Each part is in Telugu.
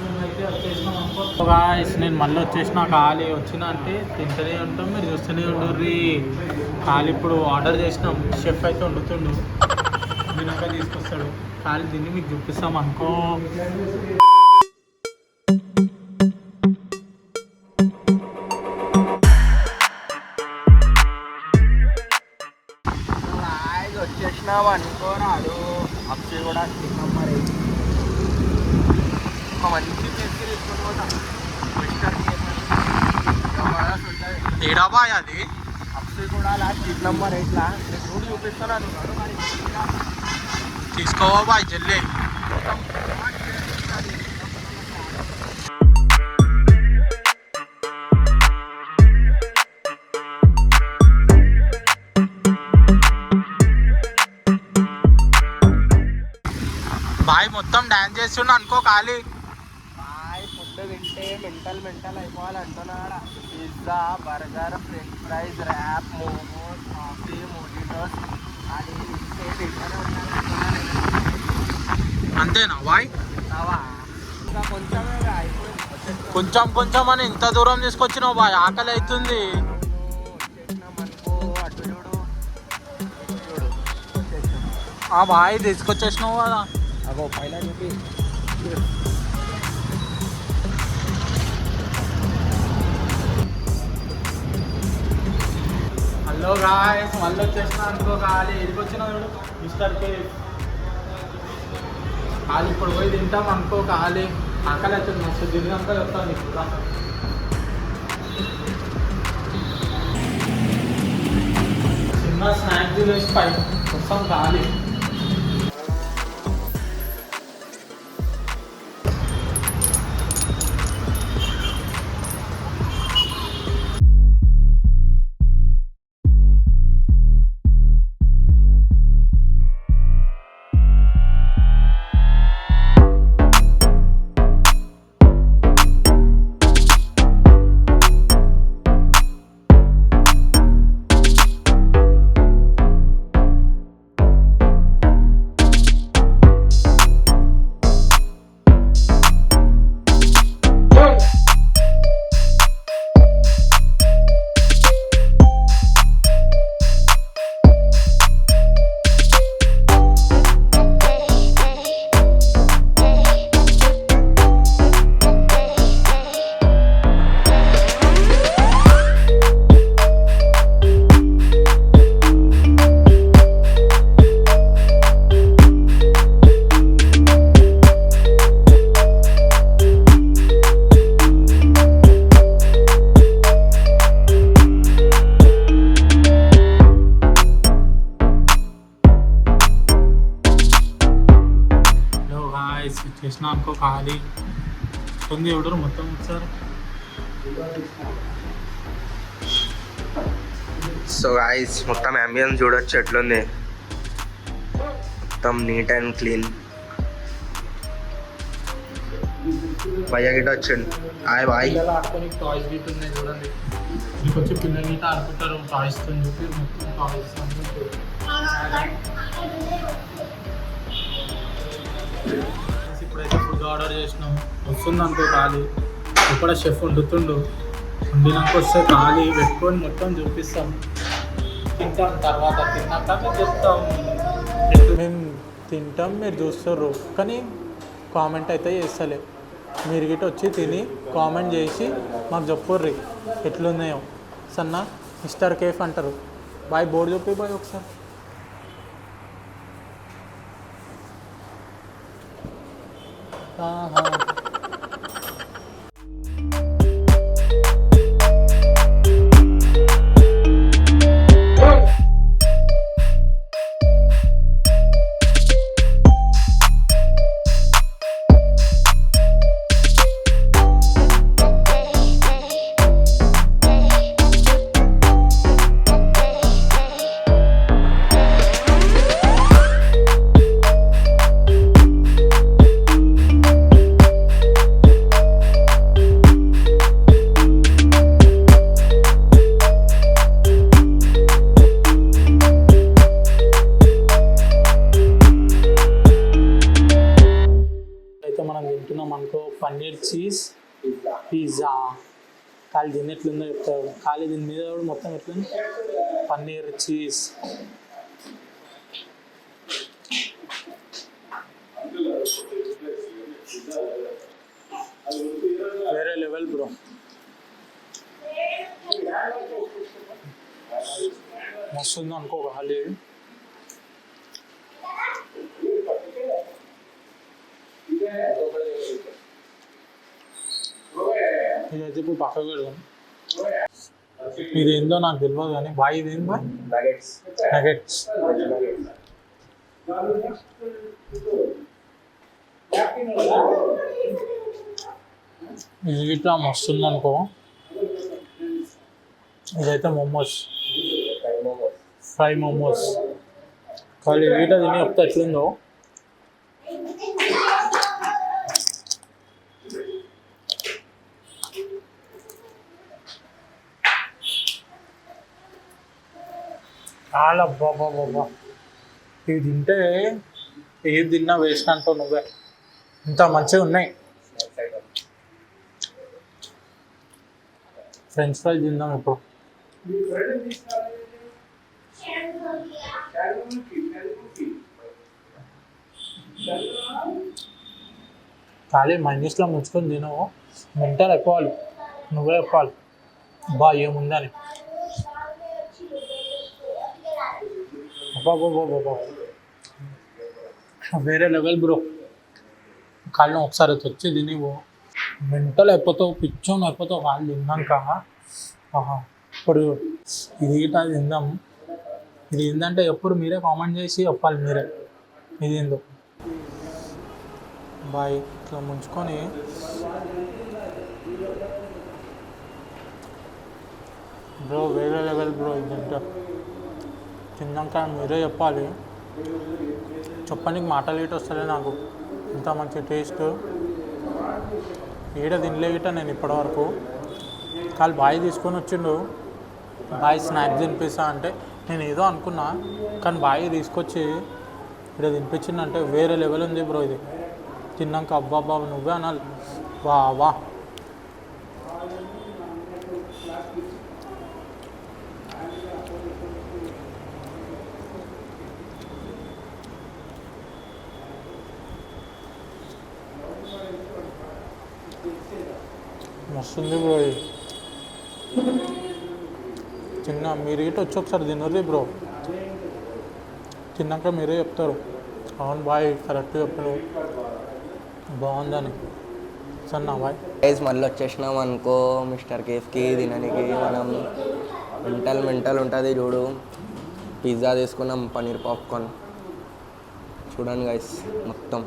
మేమైతే వచ్చేసినాం అనుకో గాయస్. నేను మళ్ళీ వచ్చేసిన ఖాళీ వచ్చిన అంటే తింటూనే ఉంటాం, మీరు చూస్తూనే ఉండర్రీ. ఖాళీ ఇప్పుడు ఆర్డర్ చేసినాం, షెఫ్ అయితే వండుతుండు, వినాక తీసుకొస్తాడు. ఖాళీ తిని మీకు చూపిస్తాం అనుకో. వచ్చేసినావు అనుకోరాడు అప్సీ కూడా తిన్నాం. మరి ఒక మంచి చేసి తీసుకొని పోతాం. ఏడాబాయ్ అది అప్సీ కూడా సీట్ నెంబర్ 8 నేను రూట్ చూపిస్తాను. తీసుకోవా బాయ్ జల్లి. బాయ్ మొత్తం డాన్స్ చేస్తుండ అనుకో ఖాళీ. బాయ్ ఫుడ్ తింటే మెంటల్ అయిపోవాలంటున్నాడా. Pizza, burger, French fries, wrap, momos, coffee, mojitos అది తింటూనే అంతేనా బాయ్? ఇంకా కొంచెమే అయిపోయింది. కొంచెం అని ఇంత దూరం తీసుకొచ్చినావు బాయ్, ఆకలి అవుతుంది. వచ్చేసినామనుకో అటు చూడు ఆ బాయ్ తీసుకొచ్చేసినావు కదా. అగో పైన చూపి. హలో గాయస్, మళ్ళీ వచ్చేసిన అనుకో ఖాళీ. ఎడికి వచ్చినా చూడు మిస్టర్ కేఫ్. ఖాళీ ఇప్పుడు పోయి తింటాం అనుకో ఖాళీ. ఆకలి అవుతుంది మస్తు, తిరిగినాక చెప్తాను నీకు. చిన్న స్నాక్ తినేసి పై వస్తాం ఖాళీ. చేసిన అనుకో ఖాళీ ఉంది. ఎవడరు మొత్తం ఒకసారి. సో గాయ్స్ మొత్తం అంబియన్స్ చూడొచ్చు ఎట్లుంది. మొత్తం నీట్ అండ్ క్లీన్. భయ్య గిట్ట వచ్చిండు. Hi boy. ఆడుకొని టాయ్స్ గిట్ ఉన్నాయి చూడండి. మీకు వచ్చి పిల్లలు గిట్ట ఆడుకుంటారు టాయ్స్ తో చెప్పి మొత్తం టాయ్స్. ఇప్పుడైతే ఫుడ్ ఆర్డర్ చేసినాం, వస్తుంది అనుకో ఖాళీ. ఇక్కడ షెఫ్ వండుతుండు, వండినాక వస్తే ఖాళీ పెట్టుకొని మొత్తం చూపిస్తాం. తింటాం తర్వాత తిన్నాక మేము చెప్తాం. మేము తింటాం, మీరు చూస్తారు కానీ కామెంట్ అయితే చేస్తలే. మీరు గిట్ట వచ్చి తిని కామెంట్ చేసి మాకు చెప్పుర్రి ఎట్లున్నాయో. సన్నా మిస్టర్ కేఫ్ అంటారు. బాయ్ బోర్డు చెప్పి బాయ్ ఒకసారి. మనం తింటున్నాం అనుకో, పన్నీర్ చీజ్ పిజ్జా. ఖాళీ దీన్ని ఎట్లుందో చెప్తాడు. ఖాళీ దీని మీద కూడా మొత్తం ఎట్లుంది, పన్నీర్ చీజ్. వేరే లెవెల్ బ్రో. మస్తు ఉంది అనుకో ఖాళీ. ఇదైతే ఇప్పుడు పక్కకు పెడదాం. ఇది ఏందో నాకు తెలియదు కానీ బాయ్ ఇది ఏంది బాయ్? నగెట్స్. ఇది ఇట్లా మస్తు ఉంది అనుకో. ఇదైతే మోమోస్, ఫ్రై మోమోస్. ఖాళీ వీట తిని చెప్తే ఎట్లుందో. చాలా బాబా. ఇవి తింటే ఏది తిన్నా వేస్ట్ అంటావు నువ్వే, ఇంత మంచిగా ఉన్నాయి. ఫ్రెంచ్ ఫ్రైస్ తిందాం ఇప్పుడు. ఖాళీ మైనస్లో ముంచుకొని తినవు, మెంటల్ అయిపోవాలి. నువ్వే చెప్పాలి బా ఏముందని. బాబా వేరే లెవెల్ బ్రో. కాళ్ళు ఒకసారి తెచ్చి తినివు, మెంటల్ అయిపోతావు, పిచ్చోని అయిపోతావు కాళ్ళు తిన్నాక. ఇప్పుడు ఇది ఇట్లా తిందాం. ఇది ఏంటంటే ఎప్పుడు మీరే కామెంట్ చేసి చెప్పాలి మీరే ఇది ఏందో. బాయ్ ఇట్లా ముంచుకొని బ్రో వేరే లెవెల్ బ్రో. ఇది తిన్నాక మీరే చెప్పాలి. చెప్పడానికి మాటలు ఇటు వస్తలే నాకు, ఇంత మంచి టేస్ట్. ఈడ తినలే గిట్ట నేను ఇప్పటివరకు. కాళ్ళు బాయ్ తీసుకొని వచ్చిండు, బాయ్ స్నాక్స్ తినిపిస్తా అంటే నేను ఏదో అనుకున్నా, కానీ బాయ్ తీసుకొచ్చి ఇక్కడ తినిపించిందంటే వేరే లెవెల్ ఉంది బ్రో. ఇది తిన్నాక అబ్బాబ్బా నువ్వే అనాలి. వా మస్తుంది బ్రో. ఇది తిన్నా మీరు ఇటు వచ్చి ఒకసారి తినరు బ్రో. తిన్నాక మీరే చెప్తారు అవును బాయ్ కరెక్ట్ చెప్పారు బాగుందని. సన్నా బాయ్ గైస్ మళ్ళీ వచ్చేసినాం అనుకో మిస్టర్ కేఫ్కి తినడానికి. మనం మెంటల్ ఉంటుంది చూడు. పిజ్జా తీసుకున్నాం, పన్నీర్ పాప్కార్న్ చూడండి గైస్. మొత్తం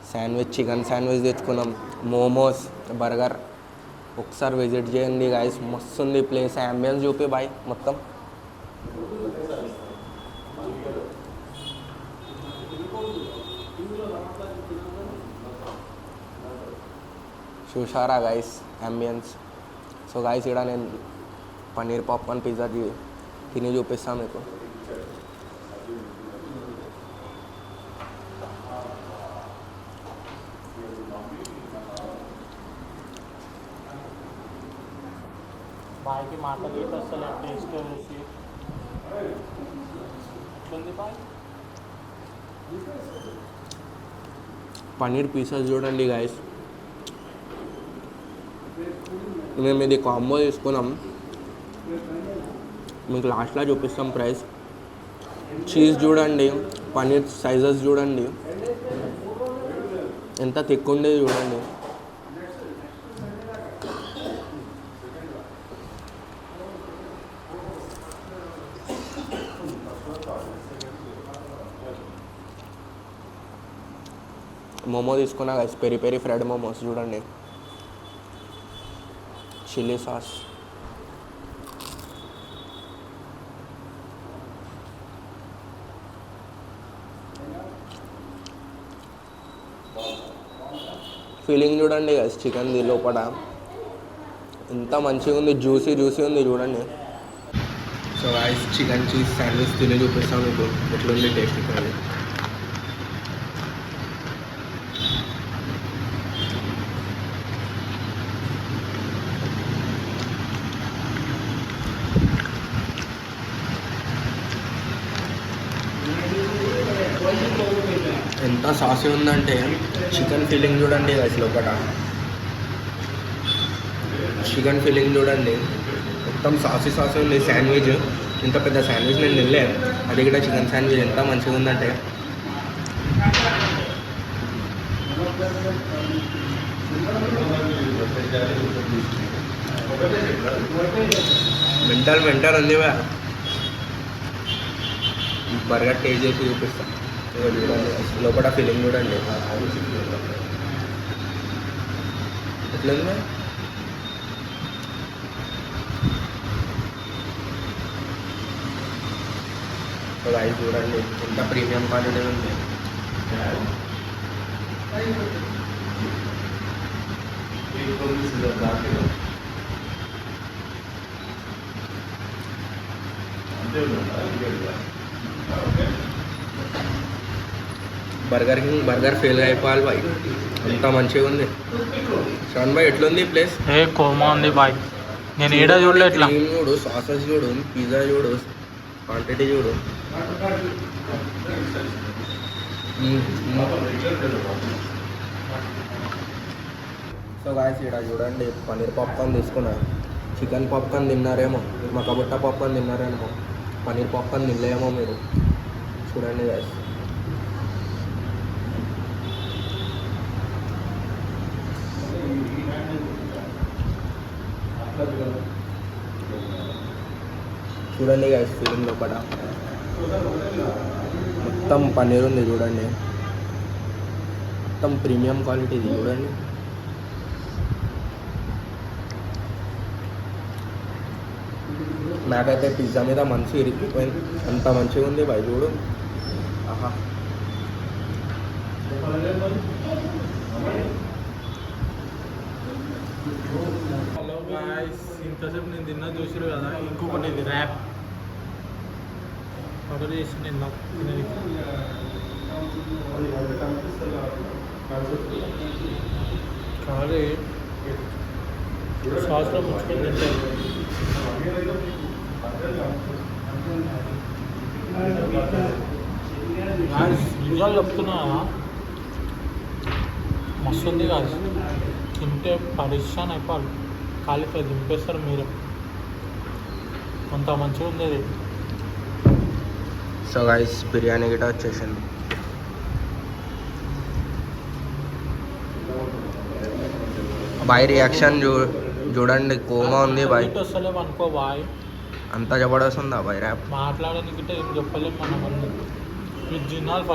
శాండ్విచ్, చికెన్ శాండ్విచ్ తెచ్చుకున్నాం, మోమోస్, బర్గర్. ఒకసారి విజిట్ చేయండి గైస్, మస్తు ఉంది ప్లేస్. అంబియన్స్ చూపి బాయ్ మొత్తం. చూసారా గైస్ అంబియన్స్. సో గైస్ ఇక్కడ నేను పన్నీర్ పాప్కార్న్ పిజ్జా తిని చూపిస్తాను మీకు. బాయ్కి మాటలు ఇటు వస్తలే టేస్ట్ చూసి ఎట్లుంది బాయ్. పన్నీర్ పీసెస్ చూడండి గైస్. మేము ఇది కాంబో తీసుకున్నాం, మీకు లాస్ట్లో చూపిస్తాం ప్రైస్. చీజ్ చూడండి, పన్నీర్ సైజెస్ చూడండి, ఎంత థిక్ ఉండేది చూడండి. మోమో తీసుకున్నా guys, peri peri fried momos చూడండి, చిల్లీ సాస్. ఫీలింగ్ చూడండి గైస్, చికెన్ది లోపల ఎంత మంచిగా ఉంది, జ్యూసీ ఉంది చూడండి. So guys chicken cheese sandwich తిని చూపిస్తాను మీకు ఎట్లుంది టేస్ట్. కానీ ఎంత సాసీ ఉందంటే చికెన్ ఫీలింగ్ చూడండి అసలు ఒకట చికెన్ ఫీలింగ్ చూడండి మొత్తం సాసీ సాసీ ఉంది. శాండ్విచ్ ఇంత పెద్ద శాండ్విచ్ నేను తినలే, అది కూడా చికెన్ శాండ్విచ్ ఎంత మంచిగా ఉందంటే మెంటల్ ఉంది. బర్గర్ టేస్ట్ చేసి చూపిస్తాను చూడండి, లోపల ఫీలింగ్ చూడండి ఎట్లుంది. రైస్ చూడండి ఎంత ప్రీమియం క్వాలిటీ ఉంది. బర్గర్ ఫెయిల్ అయిపోవాలి బాయ్, అంత మంచిగా ఉంది. శ్రవణ్ బాయ్ ఎట్లుంది ప్లేస్? ఏ కోమా ఉంది బాయ్, నేను ఏడా చూడలేదు. ఇట్లా చూడు, సాసెస్ చూడు, పిజ్జా చూడు, క్వాంటిటీ చూడు. సో గాయస్ ఇక్కడ చూడండి పన్నీర్ పాప్కార్న్ తీసుకున్నా. చికెన్ పాప్కార్న్ తిన్నారేమో, మా కబుట్ట పాప్కార్న్ తిన్నారేమో, పన్నీర్ పాప్కార్న్ తినలేమో మీరు. చూడండి గాయస్ చూడండి గాయస్ ఫీలింగ్ లోపల మొత్తం పన్నీర్ ఉంది చూడండి, మొత్తం ప్రీమియం క్వాలిటీ ఇది చూడండి. నాకైతే పిజ్జా మీద మంచి ఇరికిపోయింది, అంత మంచిగా ఉంది బాయ్ చూడు. ఆహా హలో గాయ్స్, ఇంతసేపు నేను తిన్నా చూసారు కదా, ఇంకొకటి ఇది ర్యాప్ ఆర్డర్ చేసి నేను కానీ సాస్లో ముచ్చుకొని తింటారు. నిజాలు చెప్తున్నా మస్తు ఉంది కాదు, తింటే పరిశాన్ అయిపోవాలి, కాలిపోయి దింపేస్తారు మీరు, అంత మంచిగా ఉంది అది. సో గైస్ బిర్యానీ గిట్ట వచ్చేసింది. బాయ్ రియాక్షన్ చూడండి, కోమా ఉంది బాయ్. వస్తలేము అనుకో బాయ్, అంత జబర్దస్త్ ఉందా బాయ్ ర్యాప్? మాట్లాడడానికి ఏం చెప్పలేము మనం. ఇది తినాలి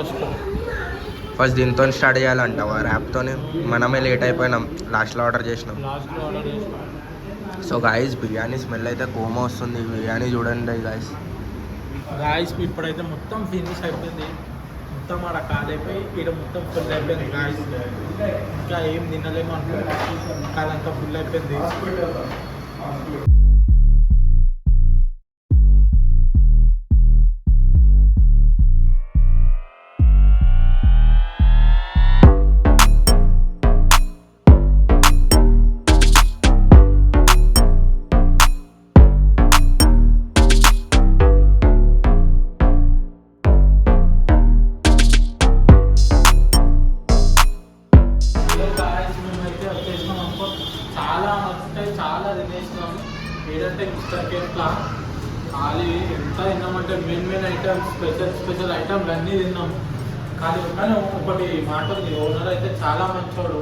ఫస్ట్ దీంతో స్టార్ట్ చేయాలంటావా ర్యాప్తోనే? మనమే లేట్ అయిపోయినాం, లాస్ట్లో ఆర్డర్ చేసినాం. సో గాయస్ బిర్యానీ స్మెల్ అయితే కోమా వస్తుంది. బిర్యానీ చూడండి గాయస్ ఇప్పుడైతే మొత్తం ఫినిష్ అయిపోయింది, మొత్తం ఆడ కాలైపోయి ఈడ మొత్తం ఫుల్ అయిపోయింది గాయస్. ఇంకా ఏం తినలేము అనుకో, కాదంతా ఫుల్ అయిపోయింది. చాలా తినేసినాం. ఏంటంటే మిస్టర్ కేఫ్లా ఖాళీ ఎంత తిన్నామంటే మెయిన్ ఐటమ్స్, స్పెషల్ ఐటమ్స్ అన్నీ తిన్నాం. కానీ ఒకటి మాట ఉంది, ఓనర్ అయితే చాలా మంచోడు,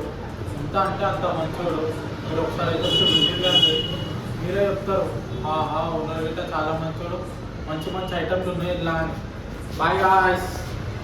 ఎంత అంటే అంత మంచోడు. మీరు ఒకసారి అయితే వచ్చి మీరే చెప్తారు, ఓనర్ అయితే చాలా మంచోడు, మంచి ఐటమ్స్ ఉన్నాయి ఇలా అని. Bye guys.